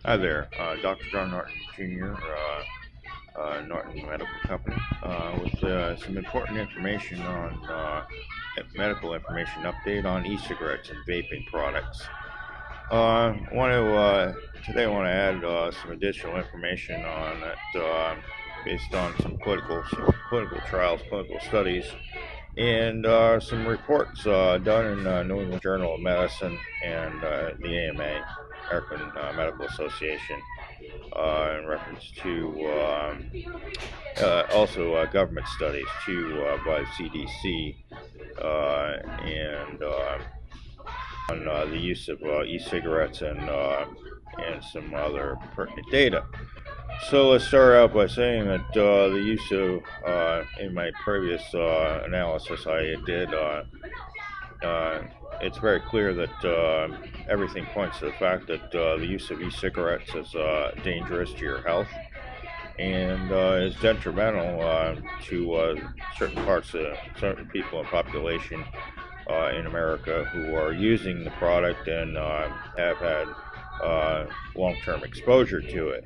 Hi there, Dr. John Norton Jr., Norton Medical Company, with some important information on medical information update on e-cigarettes and vaping products. Today I want to add some additional information on it based on some clinical trials, clinical studies, and some reports done in New England Journal of Medicine and the AMA, American Medical Association, in reference to also government studies too by CDC and on the use of e-cigarettes and some other pertinent data. So let's start out by saying that the use of, in my previous analysis I did, it's very clear that everything points to the fact that the use of e-cigarettes is dangerous to your health and is detrimental to certain people and population in America who are using the product and have had long-term exposure to it.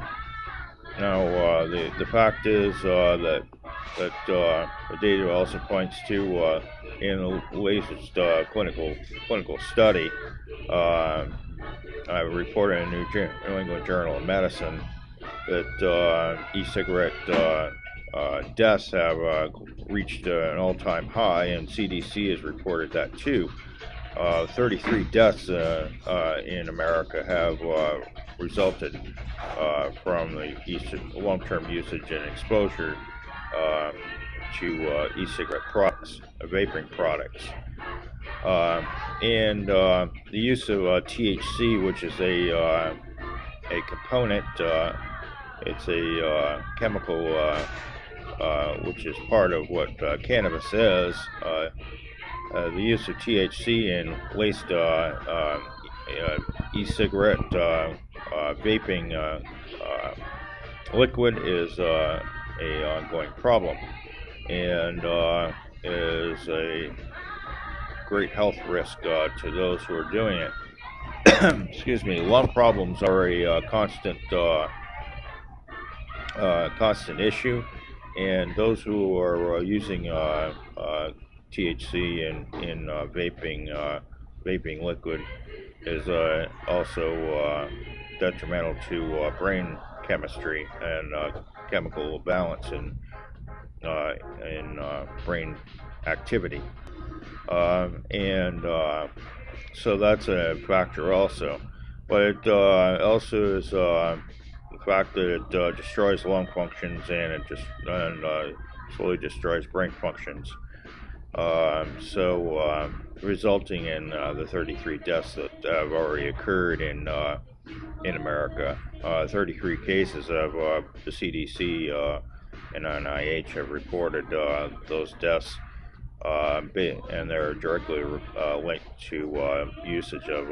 Now, the fact is that the data also points to in the latest clinical study reported in New England Journal of Medicine that e-cigarette deaths have reached an all-time high, and CDC has reported that too. 33 deaths in America have resulted from the long-term usage and exposure to e-cigarette products, vaping products. And the use of THC, which is a component, it's a chemical which is part of what cannabis is. The use of THC in laced e-cigarette vaping liquid is a ongoing problem and is a great health risk to those who are doing it. Excuse me. Lung problems are a constant issue, and those who are using THC in vaping liquid is also detrimental to brain chemistry and chemical balance in brain activity, and so that's a factor also. But it also is the fact that it destroys lung functions and it just slowly destroys brain functions. So resulting in the 33 deaths that have already occurred in America. 33 cases of the CDC and NIH have reported those deaths, and they're directly linked to usage of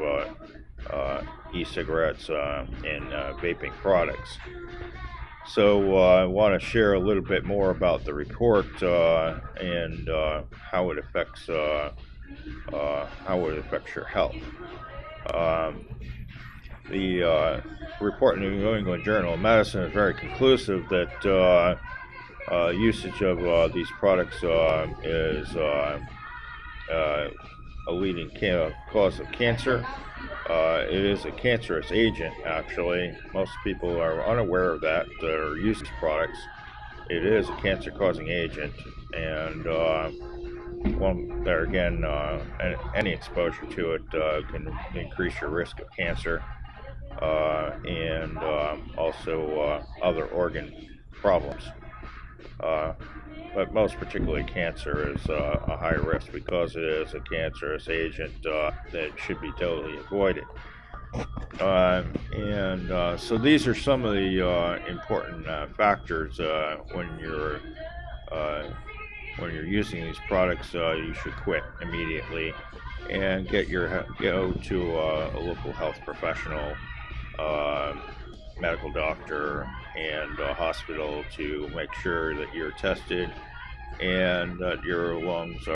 e-cigarettes and vaping products. So I want to share a little bit more about the report and how it affects your health. The report in the New England Journal of Medicine is very conclusive that usage of these products is a leading cause of cancer. It is a cancerous agent, actually. Most people are unaware of that or use these products. It is a cancer-causing agent, and there again, any exposure to it can increase your risk of cancer and also other organ problems. But most particularly cancer is a high risk because it is a cancerous agent that should be totally avoided. So these are some of the important factors when you're using these products. You should quit immediately and go to a local health professional, medical doctor, and a hospital to make sure that you're tested and that your lungs